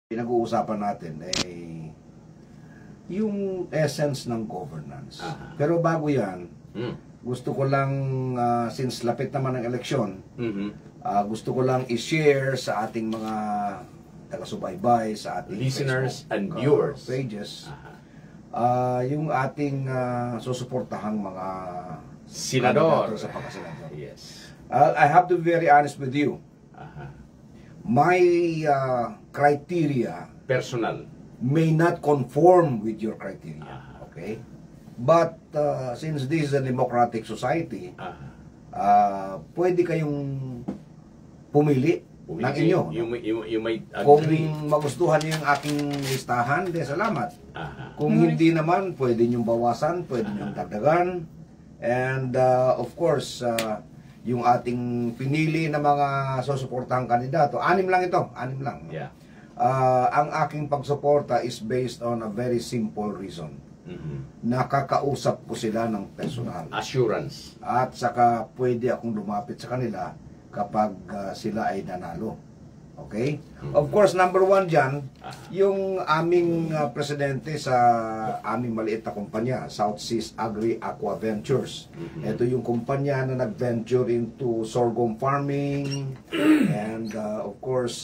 pinag-uusapan natin ay yung essence ng governance. Pero bago yan, gusto ko lang, since lapit naman ang eleksyon, gusto ko lang i-share sa ating mga taga-subaybay, sa ating listeners Facebook, and viewers pages, yung ating susuportahang mga senador sa pagkasenador. Yes. I have to be very honest with you. My criteria Personal may not conform with your criteria. Okay? But since this is a democratic society, pwede kayong pumili ng inyo. You might Kung agree. magustuhan niyo yung aking listahan, de salamat. Kung hindi naman, pwede niyong bawasan, pwede niyong dagdagan. And of course, yung ating pinili na mga susuportahang kandidato, 6 lang ito, 6 lang. Yeah. Ang aking pagsuporta is based on a very simple reason. Nakakausap ko sila ng personal. Assurance. At saka pwede akong lumapit sa kanila kapag sila ay nanalo. Okay? Of course, number 1 dyan, yung aming presidente sa aming maliit na kumpanya, South Seas Agri Aqua Ventures. Ito yung kumpanya na nag-venture into sorghum farming. And of course,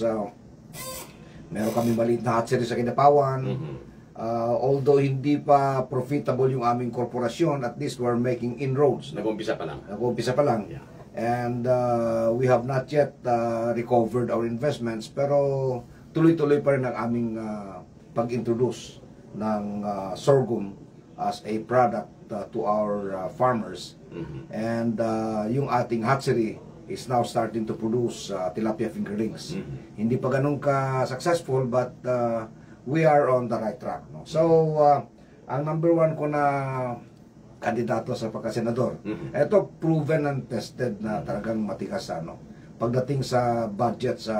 meron kami maliit na hatchery sa Kinapawan. Although hindi pa profitable yung aming korporasyon, at least we're making inroads. Nag-umpisa pa lang. Nag-umpisa pa lang. Yeah. And we have not yet recovered our investments, pero tuloy-tuloy pa rin ang aming pag-introduce ng sorghum as a product to our farmers. And yung ating hatchery is now starting to produce tilapia fingerlings. Hindi pa ganun ka-successful, but we are on the right track. No? So, ang number 1 ko na kandidato sa pagkasenador. Ito, proven and tested na talagang matigas ano. Pagdating sa budget sa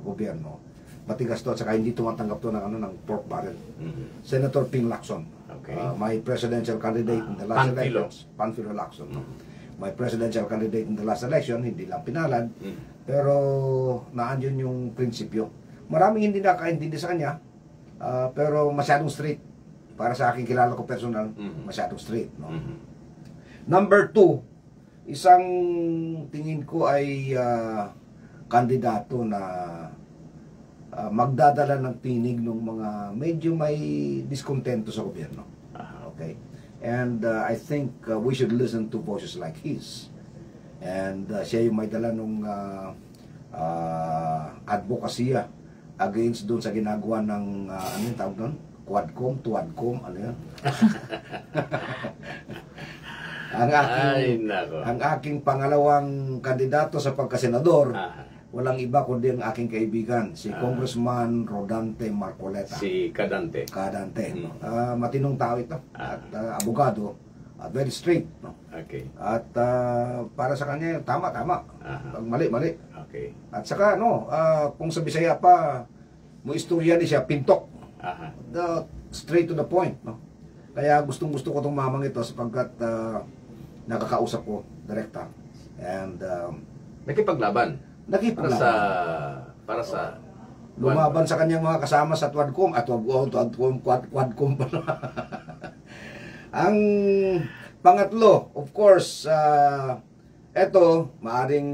gobyerno, matigas to at saka hindi tumatanggap to ng pork barrel. Senator Ping Lacson, my presidential candidate in the last elections. Panfilo Lacson. My presidential candidate in the last election, hindi lang pinalad, pero naandyan yung prinsipyo. Maraming hindi nakaintindi sa kanya, pero masyadong straight. Para sa akin, kilala ko personal, masyadong straight. No? Number 2, isang tingin ko ay kandidato na magdadala ng tinig ng mga medyo may diskontento sa gobyerno. Okay? And I think we should listen to voices like his. And siya yung may dala ng advokasya against doon sa ginagawa ng, ano yung tawag doon? Quadcom, Tuadcom, ano yan? ang aking pangalawang kandidato sa pagkasenador, walang iba kundi ang aking kaibigan, si Congressman Rodante Marcoleta. Si Cadante. Cadante. Matinong tao ito, at abogado, very straight. No? Okay. At para sa kanya, tama. Pag mali. Okay. At saka, kung sa Bisaya pa, mo istorya di siya, pintok. Straight to the point, no? Kaya gustong-gusto ko itong mamang ito sapagkat nakakausap ko direkta. And nakipaglaban. Para sa lumaban sa kanyang mga kasama sa Tuadcom at Quadcom pala. Ang pangatlo, of course, eto, maaring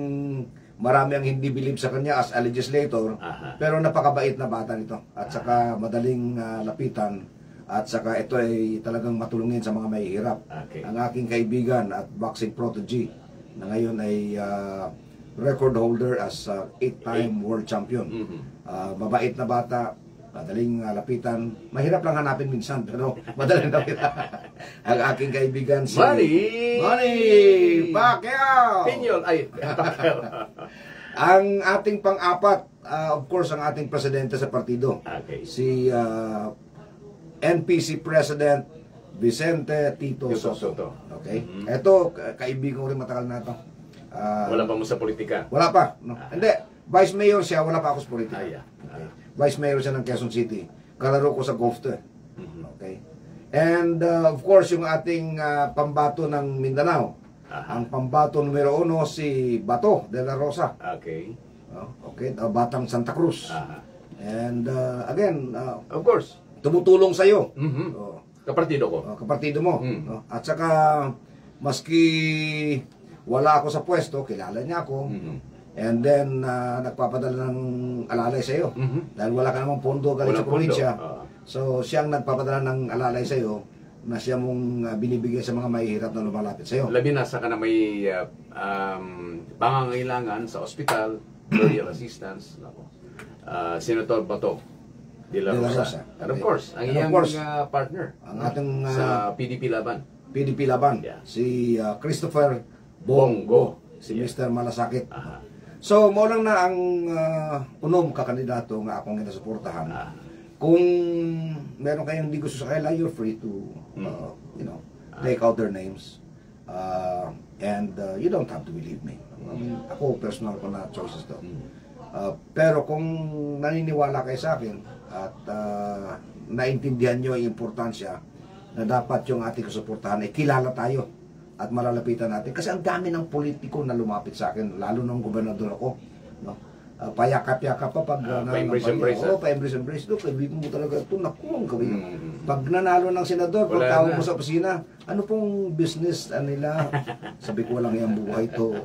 marami ang hindi believe sa kanya as a legislator, pero napakabait na bata nito. At saka madaling lapitan. At saka ito ay talagang matulungin sa mga mahihirap. Ang aking kaibigan at boxing protege na ngayon ay record holder as 8-time world champion. Mabait na bata, madaling lapitan. Mahirap lang hanapin minsan, pero madaling lapitan. Ang aking kaibigan si Manny Pacquiao. Pacquiao. Ang ating pang-apat, of course, ang ating presidente sa partido. Si NPC President Vicente Tito Soto. Okay? Ito, kaibigan ko rin matagal na ito. Wala pa mo sa politika? Wala pa. No? Hindi. Vice Mayor siya, wala pa ako sa politika. Okay. Vice Mayor siya ng Quezon City. Kalaro ko sa golf to. Okay? And of course, yung ating pambato ng Mindanao. Ang pambato numero 1 si Bato de la Rosa. Okay. Okay, Batang Santa Cruz. And again, Of course. tumutulong sa iyo. Mhm. Kapartido ko. Kapartido mo. Mm. At saka maski wala ako sa pwesto, kilala niya ako. Mhm. And then nagpapadala ng alalay sa iyo. Mhm. Dahil wala ka namang pondo galing sa Walang pondo. probinsya. Ah. So siyang nagpapadala ng alalay sa iyo na siya mong binibigay sa mga mahihirap na lumalapit sa iyo. Labi na sa ka na may pangangailangan sa ospital, burial assistance, nako. Senator Bato de la Rosa. And of Okay. course, ang And of iyang course, partner ang ating sa PDP Laban. PDP Laban, Yeah. si Christopher Bongo, si Yeah. Mr. Malasakit. Aha. So, mo lang na ang unom kakandidato nga akong inasuportahan. Ah. Kung meron kayong hindi gusto sa kanila, you're free to, take out their names. And you don't have to believe me. I mean, ako, personal ko na choices to. Pero kung naniniwala kayo sa akin at naintindihan nyo yung importansya na dapat yung ating suportahan ay kilala tayo at malalapitan natin. Kasi ang dami ng politiko na lumapit sa akin, lalo nung gobernador ako. No? Payakap-yakap pa pag pa-embrace. Pa-embrace. Look, kaibigan mo talaga ito. Naku, ang gawin. Pag nanalo ng senador, pag Wala tawag na. mo sa opisina, ano pong business nila? Sabi ko, walang yung buhay to.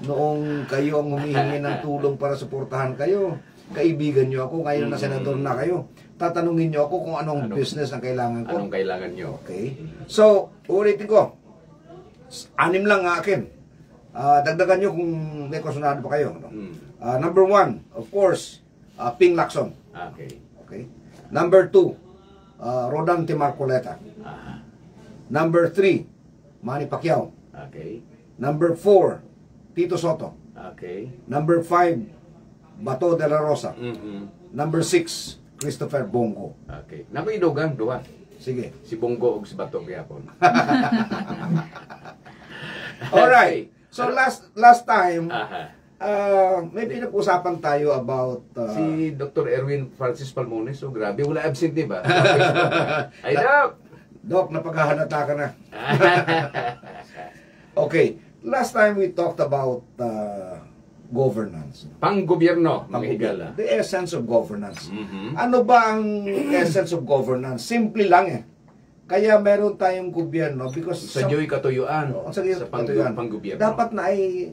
Noong kayo ang humihingi ng tulong para suportahan kayo, kaibigan nyo ako, ngayon na senador na kayo, tatanungin nyo ako kung anong business ang kailangan ko. Anong kailangan nyo? Okay. So, ulitin ko. 6 lang nga akin. Dagdagan nyo kung may kasunado pa kayo. No? Number 1, of course, Ping Lacson. Okay. Okay. Number 2, Rodante Marcoleta. Aha. Number 3, Manny Pacquiao. Okay. Number 4, Tito Soto. Okay. Number 5, Bato de la Rosa. Mhm. Number 6, Christopher Bongo. Okay. Naku idugang duha. Sige. Si Bongo ug si Bato gyapon. Alright. So last time, Aha. may pinag-usapan tayo about Si Dr. Erwin Francis Palmones, so grabe, wala absent, di ba? Ay, Doc! Doc, napaghahanata ka na. Okay. Last time we talked about governance. Pang-gobyerno, mga higala. The essence of governance. Mhm. Ano ba ang essence of governance? Simple lang eh. Kaya meron tayong gobyerno because Sa Diyo'y katuyuan, sa sa pang-gobyerno. dapat na ay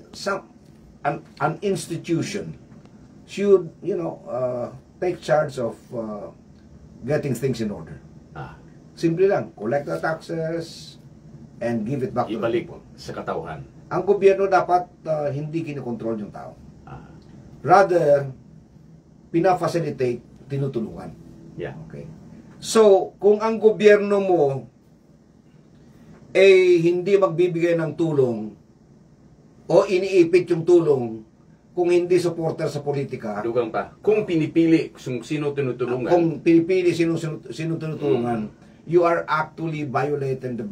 an institution should, take charge of getting things in order. Ah, Simple lang, collect the taxes and give it back to the ibalik people. sa katauhan. Ang gobyerno dapat hindi kinokontrol yung tao. Ah, Rather, pina-facilitate, tinutulungan. yeah. Okay. So, kung ang gobyerno mo hindi magbibigay ng tulong o iniipit yung tulong kung hindi supporter sa politika, Dugang pa. Kung pinipili kung sino tinutulungan, kung pinipili sino tinutulungan, you are actually violating the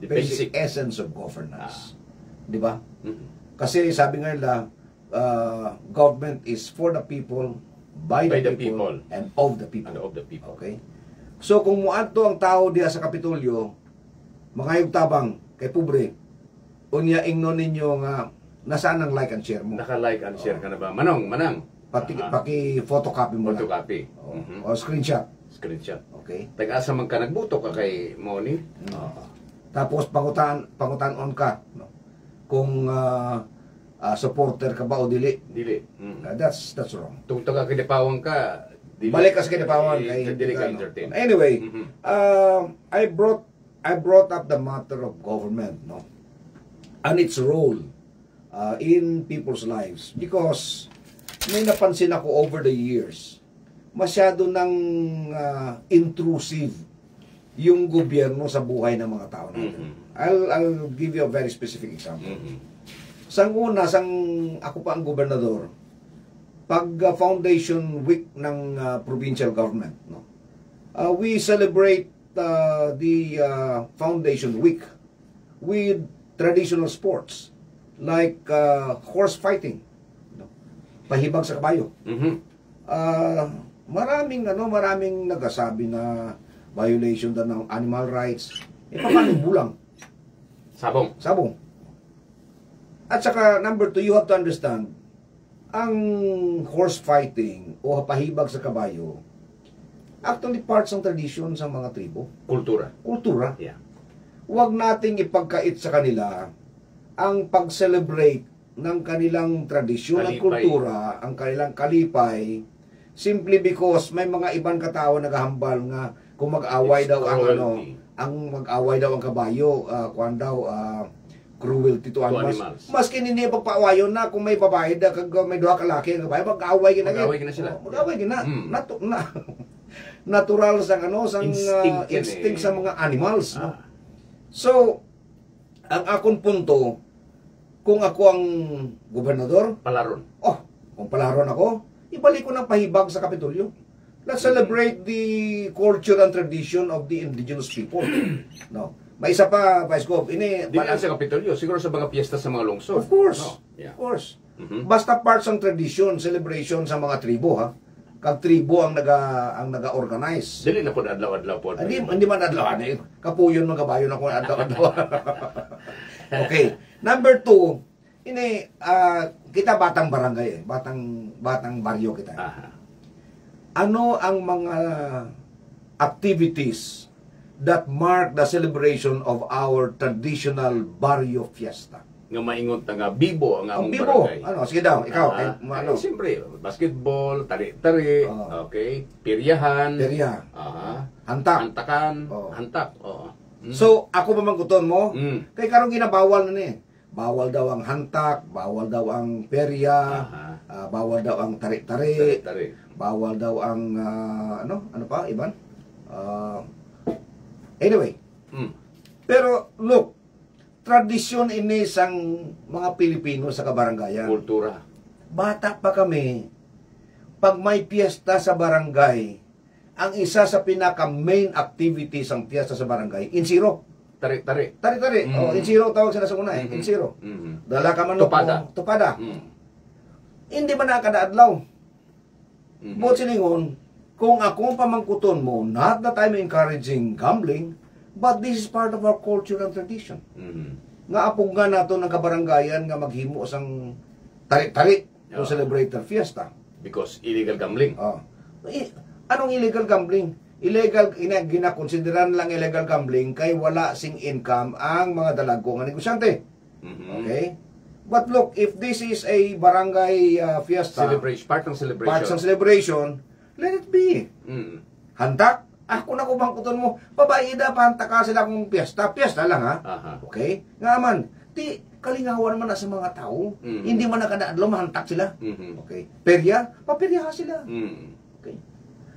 basic essence of governance. Di ba? Mhm. Kasi sabi nga nila, government is for the people, by the people, and of the people. and of the people. Okay? So kung muadto ang tao diha sa Kapitolyo, mangayog tabang kay pobre, unya ingnon ninyo nga nasaan ang like and share mo? Naka-like and share ka na ba? Manong, manang. Paki-photocopy mo lang. Photocopy. O, Mhm. o screenshot. Screenshot. Okay? Tag-asa man ka nagbuto ka kay Moni. Tapos pangutan-on ka, no? Kung supporter ka ba o dili. Dili. Mhm. That's wrong. Kung taga kidipawang ka, dili. Balik ka sa kinapawan kay Dili ka no? entertain. Anyway, Mhm. I brought up the matter of government, no, and its role in people's lives because may napansin ako over the years, masyado nang intrusive yung gobyerno sa buhay ng mga tao natin. I'll give you a very specific example. Mhm. Sang una, ako pa ang gobernador, pag foundation week ng provincial government, no, we celebrate the foundation week with traditional sports like horse fighting, no, pahibag sa kabayo. Mhm. Maraming nagsasabi na violation daw ng animal rights. Paano bulang? Sabong. Sabong. At saka, number 2, you have to understand, ang horse fighting o pahibag sa kabayo, actually parts ng tradition sa mga tribo. Kultura. Kultura. Yeah. Huwag nating ipagkait sa kanila ang pag-celebrate ng kanilang tradisyon at Kalipay. kultura, ang kanilang kalipay, simply because may mga ibang katao naghahambal nga kung mag-away It's daw ang cruelty. ang mag-away daw ang kabayo, kuan daw cruelty to animals. Maski hindi pagpaawayon na kung may babae da kag may duha ka laki ang kabayo, mag-away gina. Mag-away gina sila. Mag-away gina. Mm. Natural sa sang Instinct yan instinct eh. sa mga animals, no? Ah. So, ang akong punto, kung ako ang gobernador, Palaron. kung palaron ako, ibalik ko ng pahibag sa Kapitolyo. Let's celebrate the culture and tradition of the indigenous people. No. May isa pa, Vice Gov, ini Di lang sa Kapitolyo, siguro sa mga piyesta sa mga lungsod. of course. No? Yeah. Of course. Mhm. Basta parts ng tradition, celebration sa mga tribo, ha. Kag tribo ang naga-organize. Dili na po adlaw-adlaw po. Hindi man adlaw ani. Kapuyon ng kabayo na ko adlaw. Okay. Number 2, ini kita batang barangay, batang baryo kita. Aha. Ano ang mga activities that mark the celebration of our traditional barrio fiesta? Nga maingon ta nga bibo ang Ang among bibo, barangay. ano, sige daw, ikaw, Ay, siyempre, basketball, tari-tari, okay, piryahan, Perya, aha, hantak. hantakan, Oo. hantak, oo. Mm. So, ako mamangkuton mo, Mm. kay karong ginabawal na ni. Bawal daw ang hantak, bawal daw ang perya, Aha. bawal daw ang tari-tari, Tari-tari. bawal daw ang ano pa, Iban? Anyway, Mm. pero look, tradisyon ini sang mga Pilipino sa kabarangayan. Kultura. Bata pa kami, pag may piyesta sa barangay, ang isa sa pinaka-main activities ang piyesta sa barangay, insiro. Tari-tari. Tari-tari. Mm. Insiro tawag sila sa una eh. Mhm. Insiro. Mhm. Dala ka manok Tupada. mo, tupada. Mm. Hindi man nakadaadlaw. Mhm. Buot siningon, kung ako ang pamangkuton mo, not that I'm encouraging gambling, but this is part of our culture and tradition. Mhm. Nga apong nga nato ng kabarangayan nga maghimo sang tari-tari to Yeah. celebrate the fiesta. Because illegal gambling. Anong illegal gambling? Illegal, ginakonsideran lang illegal gambling kay wala sing income ang mga dalago nga negosyante. Mhm. Okay? But look, if this is a barangay fiesta, Celebration, part ng celebration. part ng celebration, let it be. Mm. Hantak? Ako na kumangkuton mo, babae da, pahanta ka sila kung fiesta. Fiesta lang ha. Aha. Okay? Nga man, di kalingawan man na sa mga tao. Mhm. Hindi man nakadaadlaw, mahantak sila. Mhm. Okay? Perya? Papiryahan sila. Mm. Okay?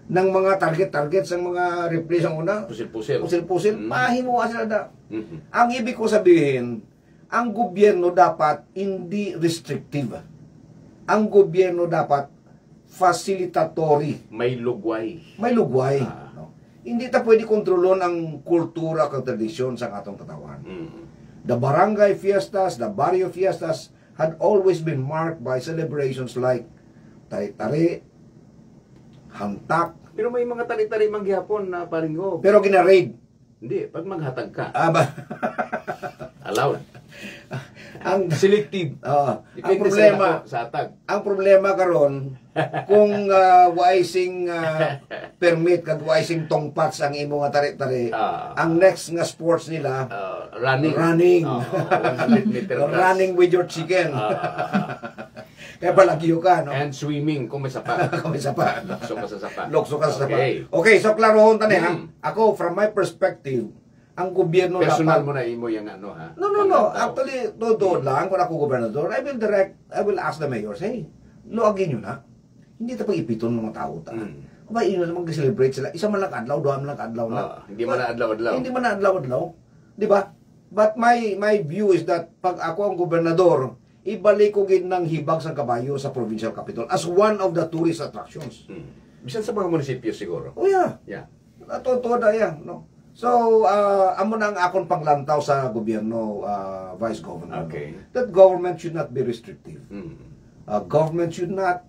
Nang mga target-target sa mga replace ang una, Pusil-pusil. pusil-pusil, Mm. pahimuha sila da. Mhm. Ang ibig ko sabihin, ang gobyerno dapat hindi restrictive. Ang gobyerno dapat facilitatory. May lugway. May lugway. Ah. No? Hindi ta pwede kontrolon ang kultura kag tradisyon sa atong katawan. Mm. The barangay fiestas, the barrio fiestas had always been marked by celebrations like tari-tari, hantak, Pero may mga tari-tari manggihapon na paringo. pero gina-raid. Hindi, pag maghatag ka, Aba, allowed. ang Selective. ang Depende problema, sa atag. ang problema karon kung waising permit kag waising tongpats ang imo nga tari-tari, ang next nga sports nila Running. running. 100 meter plus. Running with your chicken. Kaya palagyo ka, no? And swimming kung may sapa. Kung isa pa. So ka sa sapa. Lokso ka sa sapa. Okay. Okay, so klarohon tani ha. Mm. Ako, from my perspective, ang gobyerno Personal dapat... mo na imo yung ano ha. No. Actually, todo lang, kung ako gobernador, I will ask the mayors, hey, luagin nyo na. Hindi ta pag-ipiton ng mga tao ta. Mm. Kung ba, yun na mag-celebrate sila. Isa man lang adlaw, duha man lang adlaw na. Hindi man na adlaw-adlaw. Hindi man na adlaw-adlaw. Di ba? But my view is that pag ako ang gobernador, ibalik ko gid ng hibag sa kabayo sa provincial capital as one of the tourist attractions. Bisan sa mga munisipyo siguro. Oh yeah. Yeah. Totoo na yan, no? So, amo na ang akong panglantaw sa gobyerno, Vice Governor. Okay. That government should not be restrictive. Mm. Government should not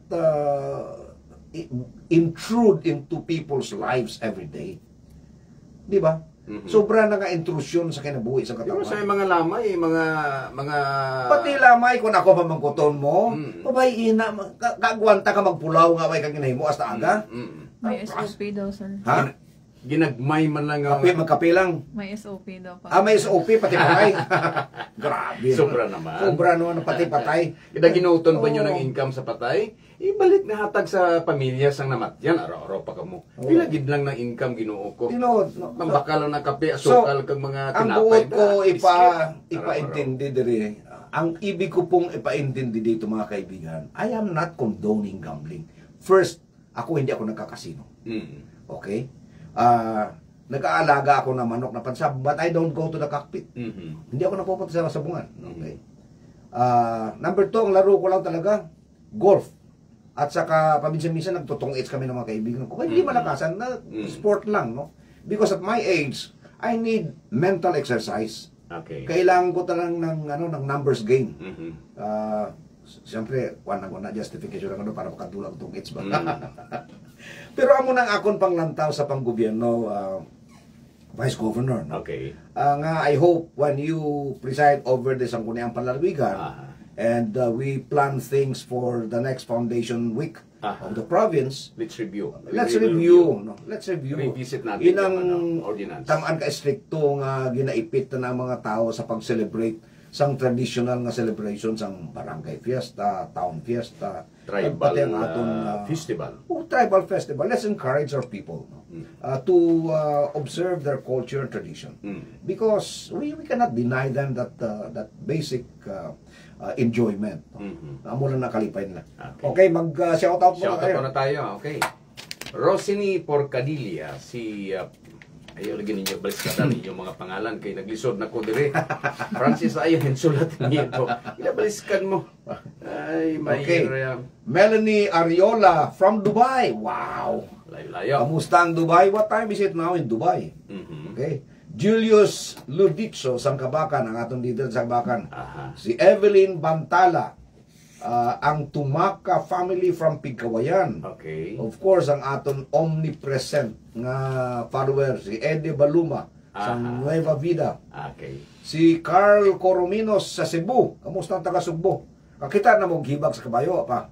intrude into people's lives every day. Di ba? Sobra na nga intrusyon sa kinabuhi sa Pero katawan. sa mga lamay, mga Pati lamay kung ako mamangkuton mo, babay ina, kagwanta ka magpulaw nga way kang ginahimo hasta aga. May SOP daw, sir. Ha? ginagmay man lang ang... Magkape lang. May SOP daw pa. May SOP, pati patay. Grabe. Sobra naman. Sobra naman, pati patay. Kita ginuton pa nyo Oo. ng income sa patay, ibalik na hatag sa pamilya sang namatyan, araw-araw pa kamo. Oo. Pilagid lang ng income ginuo ko. Tinood. Pambakal ng kape, asukal kag mga Ang tinapay. buot ko biscuit. ipaintindi diri. Ang ibig ko pong ipaintindi dito mga kaibigan, I am not condoning gambling. First, hindi ako nagkakasino. Mm. Okay? Nag-aalaga ako ng manok na pansab, but I don't go to the cockpit. Mhm. Hindi ako napupunta sa sabungan. Okay? Number 2, ang laro ko lang talaga, golf. At saka, paminsan-minsan, nagtutong-its kami ng mga kaibigan ko. Hindi malakasan, na sport lang, no? Because at my age, I need mental exercise. Okay. Kailangan ko talagang ng numbers game. Mhm. Siyempre, na justification lang para makatulog itong its ba? Pero amo nang akon panglantaw sa panggobyerno, Vice Governor. No? Okay. I hope when you preside over the Sangguniang Panlalawigan, and we plan things for the next foundation week of the province, Let's review. let's review. No? Let's review. Revisit natin Inang yung ordinance. tamaan ka-stricto nga ginaipit na ng mga tao sa pag-celebrate sang traditional nga celebration sang barangay fiesta, town fiesta, Tribal pati ang aton, festival. Tribal festival. Let's encourage our people to observe their culture and tradition. Because we cannot deny them that basic enjoyment. Amo lang nakalipay nila. Okay, mag-shoutout muna Shoutout tayo. ko na tayo. Okay. Rosini Porcadilla, si ayaw lagi ninyo baliskatan yung mga pangalan kay naglisod na ko dire. Francis ayaw hensulat niyo ito. Inabaliskan mo. Ay, may Okay. Melanie Ariola from Dubai. Wow. Layo-layo. Kamusta ang Dubai? What time is it now in Dubai? Mhm. Okay. Julius Ludicho, sang Kabakan, ang atong leader sa Kabakan. Aha. Si Evelyn Bantala, ang Tumaka family from Pigkawayan. Okay. Of course, ang aton omnipresent nga follower, si Eddie Baluma, sa Nueva Vida. Okay. Si Carl Corominos sa Cebu. Kamusta ang taga Cebu? Kakita na mo hibag sa kabayo pa.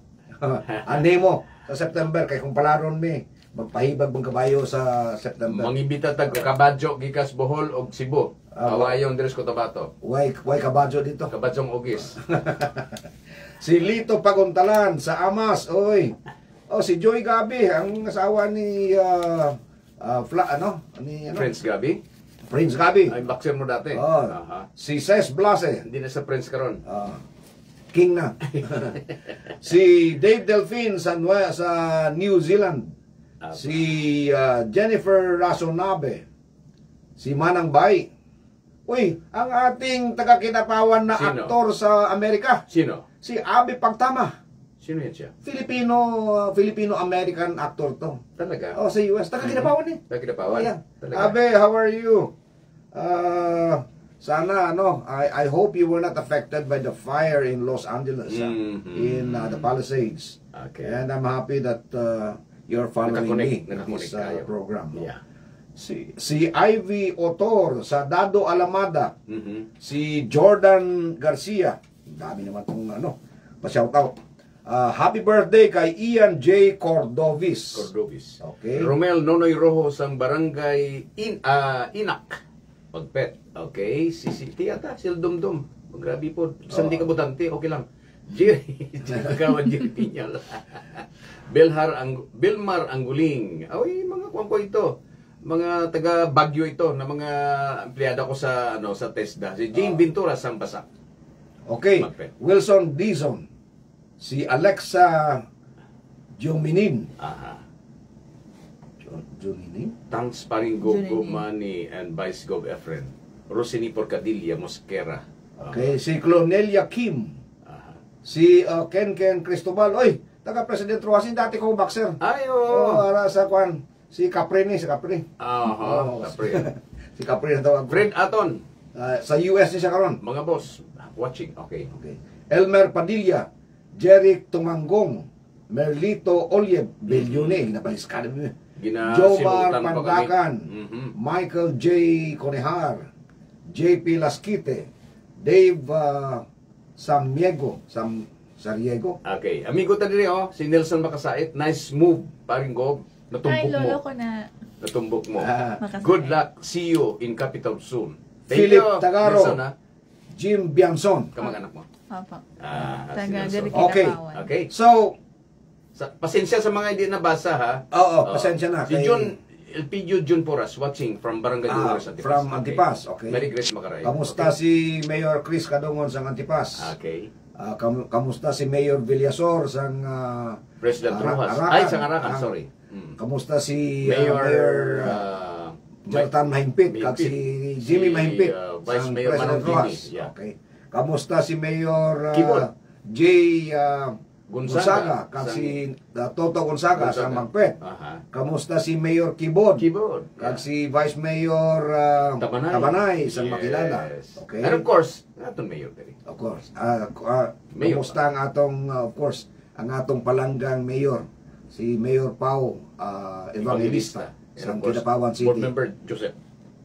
Ani mo sa September kay kung palaron mi magpahibag bang kabayo sa September. Mangibita tag Kabadyo gikas Bohol og Cebu. Awayon Dres Cotabato. Way kabadyo dito. Kabadyong Ogis. Si Lito Paguntalan sa Amas, oy. Si Joy Gabi, ang asawa ni Prince Gabi. Prince Gabi. Ay boxer mo dati. Oh. Aha. Si Ces Blase, Hindi na sa Prince karon. king na. Si Dave Delfin sa New Zealand. Si Jennifer Rasonabe. Si Manang Bay. Uy, ang ating taga-kinapawan na Sino? aktor sa Amerika, Sino? si Abi Pagtama. Sino yan siya? Filipino-American actor to. Talaga? Sa US. Taga-kinapawan eh. Taga-Kinapawan? Oh, yeah. Talaga? Abe, how are you? Sana, I hope you were not affected by the fire in Los Angeles, in the Palisades. Okay. And I'm happy that you're following me in Nakakonek this kayo. program. No? Yeah. Si Ivy Otor sa Dado Alamada. Mhm. Si Jordan Garcia. Dami naman itong pa-shoutout. Happy birthday kay Ian J. Cordovis. Cordobis. Okay. Romel Nonoy Rojo sang barangay Inak. Pagpet. Okay. Si Tiyata, si Dumdum. Grabe po. Sandi ka butante, okay lang. Jerry. Kagawan Jerry Pinyal. Bilmar Angguling. Ay, mga kuwan ko ito. Mga taga Bagyo ito na mga empleyado ko sa sa TESDA. Si Jane Ventura sang Basak. Okay. Magpet. Wilson Dizon. Si Alexa Jominin. Aha. Jominin? Thanks paring Go Junini. Money and Vice Gov Efren. Rosini Porcadilla Mosquera. Okay. Si Clonelia Kim. Aha. Si Ken Cristobal. Oy, taga-President Ruasin, dati ko boxer. Ay, Ara sa kwan. Si Capri. Aha, Capri. Si Capri na tawag ko. Fred Aton, Sa US ni siya karon. mga boss, watching. Okay. Okay. Elmer Padilla, Jeric Tumanggong, Merlito Olive, Belyone, napaliskan mo. Jomar Ginasilutan pa kami. Pandakan, Mhm. Michael J. Conejar, JP Lasquite, Dave Sariego. Okay, amigo ta diri si Nelson Makasait. Nice move, paring go. Ay, Natumbok mo. lolo ko na Natumbok mo. makasakit. Good luck. See you in capital soon. Philip you, Tagaro. Nelson, ha? Jim Bianson. Kamag-anak mo. Opo. Si Taga Nelson. Gary Okay. Kinapawan. Okay. So, Pasensya sa mga hindi nabasa, ha? oo, pasensya na. Si kay- John, Elpidio John Poras, watching from Barangay Dolores, Antipas. from Antipas, okay. Merry Christmas, Makaray. Kamusta si Mayor Chris Kadongon sa Antipas? Okay. Kamusta si Mayor Villasor sa President Rojas. Arakan. Ay, sa Arakan, sorry. Kamusta si Mayor Jonathan Mahimpit, kag si Jimmy Mahimpit, Vice sang Mayor President Manong Rojas. Jimmy, yeah. Okay. Kamusta si Mayor Kibot. J. Gonzaga, kag sang- si Toto Gonzaga sa Magpet. Aha. Kamusta si Mayor Kibod, Keyboard. kag si Vice Mayor Tabanay sa Makilala. Okay. And of course, atong mayor diri. Of course. Mayor. Kamusta ang atong, of course, ang atong palanggang mayor, si Mayor Pau Evangelista And sa of course, Kidapawan City. Board Member Joseph.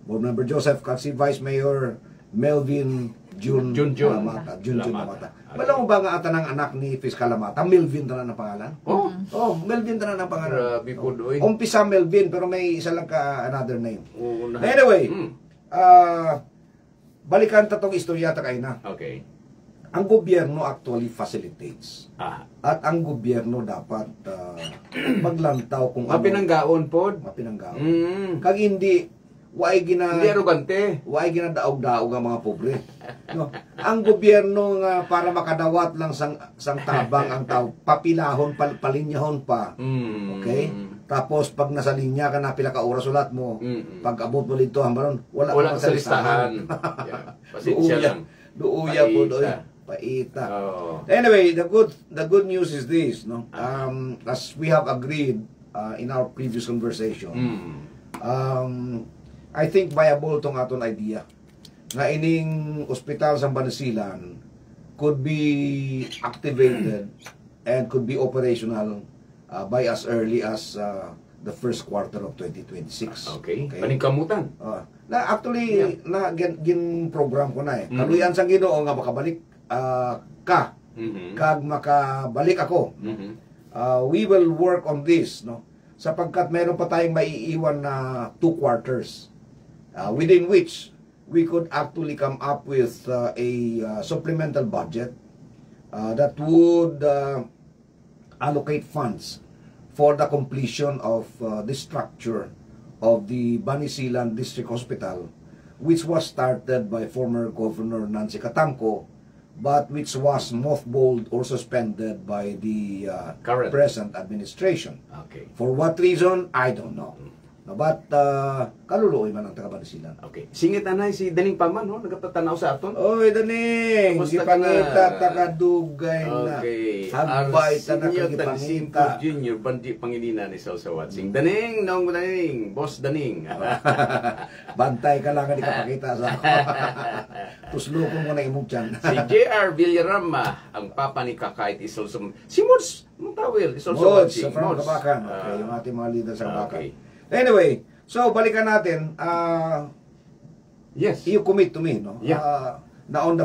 Board Member Joseph, kag si Vice Mayor Melvin Jun Jun. Lamata. Jun Lamata. Wala mo ba nga ata ng anak ni Fiscal Lamata? Melvin na ang pangalan? Oh, Oh, Melvin na ang pangalan. grabe po doy. Umpisa Melvin, pero may isa lang ka another name. Una. Anyway, Mm. balikan ta tong istorya ta kay na. Okay. Ang gobyerno actually facilitates. Ah. At ang gobyerno dapat maglantaw kung Mapinanggaon pod. mapinanggaon. Kag hindi Hindi arugante. ginadaog-daog ang mga pobre. No? Ang gobyerno nga para makadawat lang sang tabang ang tao, papilahon, palinyahon pa. Okay? Tapos pag nasa linya ka na pila ka oras ulat mo, pag abot mo dito hambaron, wala Wala ka sa listahan. Yeah. Pasensya lang. Duuya po Paita. doy. Paita. Oh. Anyway, the good news is this, no? As we have agreed in our previous conversation, I think viable tong aton idea nga ining ospital sa Banisilan could be activated and could be operational by as early as the first quarter of 2026. Okay. Paningkamutan. Actually, gin program ko na eh. Kaluyan sang Ginoo nga makabalik ka kag makabalik ako. We will work on this, no, sapagkat meron pa tayong maiiwan na 2 quarters within which we could actually come up with a supplemental budget that would allocate funds for the completion of the structure of the Banisilan District Hospital, which was started by former Governor Nancy Catangco, but which was mothballed or suspended by the Current. present administration. Okay. For what reason, I don't know. But kaluluoy man ang taga-Banisilan. Okay. Singit anay si Daning Paman, no? Nagpatanaw sa aton. Oy, Daning! Kamusta ka Gipangita, na? taga-dugay na. Okay. Hagbay ta na Arsenio kagipangita. Tansinko Jr. Bandi Pangilinan is also watching. Daning, naong Daning. Boss Daning. Bantay ka lang, hindi ka pakita sa ako. Tuslo ko muna imong tiyan. Si J.R. Villarama, ang papa ni Kakait is also... Si Mods Montawil is also Mods, watching. from Mods. Kabakan. Okay, yung ating mga leader sa Kabakan. Okay. Anyway, so balikan natin. Yes. You commit to me, no? Yeah. Na on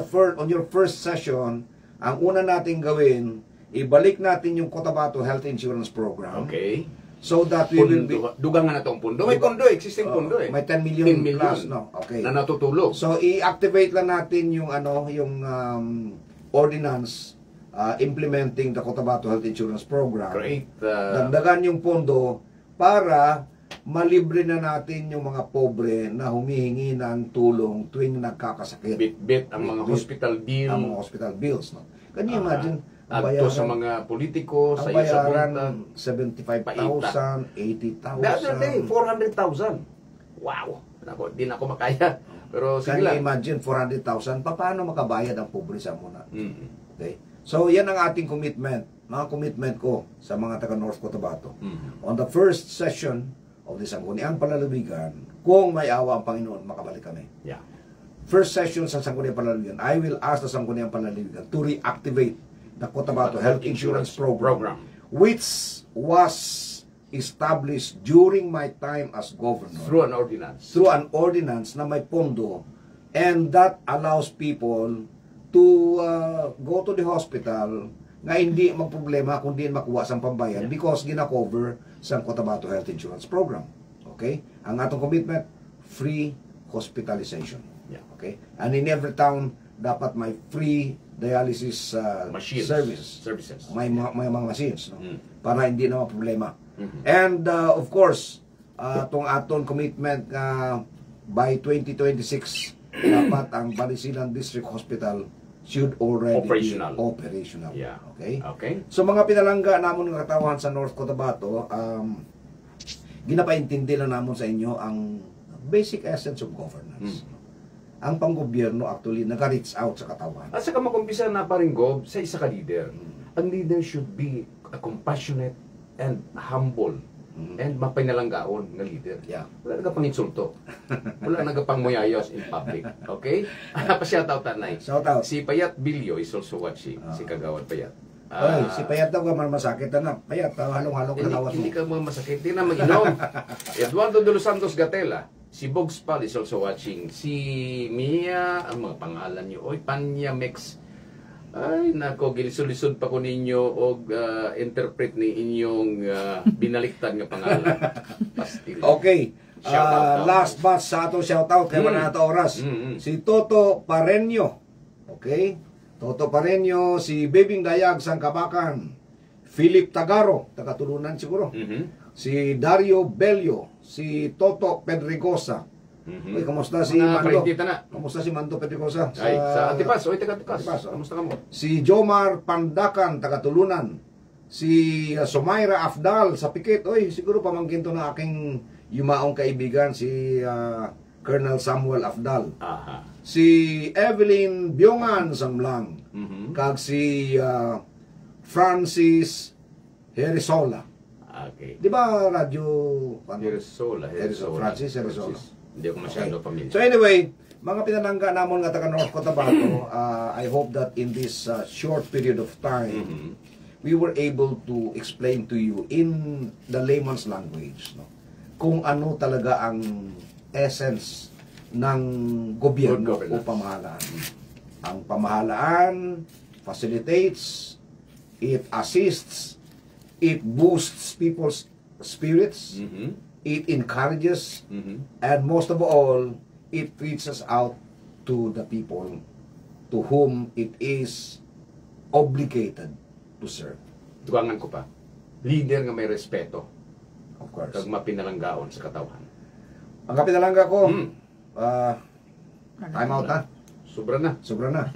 your first session, ang una nating gawin, ibalik natin yung Cotabato Health Insurance Program. Okay. So that we will be... Dugang nga na itong pundo. May pundo, existing pundo eh. May 10 million, 10 million plus, no? Okay. na natutulog. So i-activate lang natin yung ordinance implementing the Cotabato Health Insurance Program. Great. Dagdagan yung pondo para malibre na natin yung mga pobre na humihingi ng tulong tuwing nagkakasakit. Bit-bit ang mga Bit-bit hospital bill. Ang mga hospital bills, no? Can you imagine? Adto sa mga politiko, ang sa iyo sa bayaran bunta. 75,000, 80,000. The other day, 400,000. Wow. Nako, di na ako makaya. Pero Can sige you lang. imagine 400,000? Paano makabayad ang pobre sa muna? Mm. Okay? So, yan ang ating commitment. Mga commitment ko sa mga taga North Cotabato. On the first session of the Sangguniang Panlalawigan, kung may awa ang Panginoon, makabalik kami. Yeah. First session sa Sangguniang Panlalawigan, I will ask the Sangguniang Panlalawigan to reactivate the Cotabato Health Insurance Program, which was established during my time as governor Through an ordinance. through an ordinance na may pondo, and that allows people to go to the hospital nga hindi magproblema kung di makuha sa pambayan because gina-cover sa Cotabato Health Insurance Program. Okay? Ang atong commitment, free hospitalization. Yeah. Okay? And in every town, dapat may free dialysis Machines. services. May mga machines. No? Para hindi na problema. Mhm. And of course, itong aton commitment by 2026, dapat ang Balisilan District Hospital should already Operational. be operational. Yeah. Okay? Okay. So mga pinalangga namon ng katawan sa North Cotabato, ginapaintindi lang namon sa inyo ang basic essence of governance. Ang panggobyerno actually nag-reach out sa katawan. At saka makumpisa na pa rin, Gob, sa isa ka leader. Ang leader should be a compassionate and humble and mapinalanggaon na leader. Yeah. Wala nagapang insulto. Wala nagapang muyayos in public. Okay? Pa-shoutout tanay. Shout out. Si Payat Bilyo is also watching. Si Kagawad Payat. Oy, si Payat daw ka man masakit na. Payat, halong-halong na lawas mo. Hindi ka mo masakit. Hindi na mag-inom. Eduardo de los Santos Gatela. Si Bogs Pal is also watching. Si Mia, ang mga pangalan niyo. Oy, Panya Mix. Ay, nako, gilisod-lisod pa ko ninyo og interpret ni inyong binaliktad nga pangalan. Pastil. Okay. Shoutout. Last batch sa ato shoutout kay wala na ito oras. Si Toto Pareño. Okay? Toto Pareño, si Bebing Dayag sang Kabakan. Philip Tagaro, tagatulunan siguro. Si Dario Bello, si Toto Pedregosa. Uy, kamusta si Mga Mando? parintita na. Kamusta si Mando Pedregosa? Ay, sa Antipas. Oy, taga Antipas. Antipas, oh. Kamusta ka mo? Si Jomar Pandakan, tagatulunan. Si Sumaira Afdal sa Pikit. Oy, siguro pamangkin to na aking yumaong kaibigan, si Colonel Samuel Afdal. Aha. Si Evelyn Byongan Samlang. Kag si Francis Herisola. Okay. Di ba radyo? Herisola. Francis Herisola. Hindi ako masyado pamilya. So anyway, mga pinalangga namon nga taga North Cotabato, I hope that in this short period of time, we were able to explain to you in the layman's language, no, kung ano talaga ang essence ng gobyerno o pamahalaan. Ang pamahalaan facilitates, it assists, it boosts people's spirits, it encourages, and most of all, it reaches out to the people to whom it is obligated to serve. Dugangan ko pa. Leader nga may respeto. Of course. Kag mapinalanggaon sa katawan. Ang kapinalangga ko, time out na. Sobra na. Sobra na.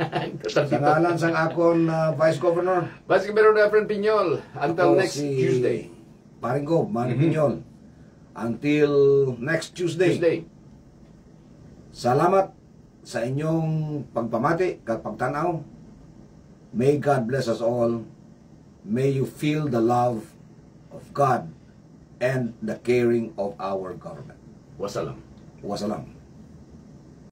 Sa Sa ngalan sang akon Vice Governor, Vice Governor Efren Piñol, until ako next si Tuesday. Paring Gob, Manny Piñol. Until next Tuesday. Salamat sa inyong pagpamati at pagtanaw. May God bless us all. May you feel the love of God and the caring of our government. Wasalam. Wasalam.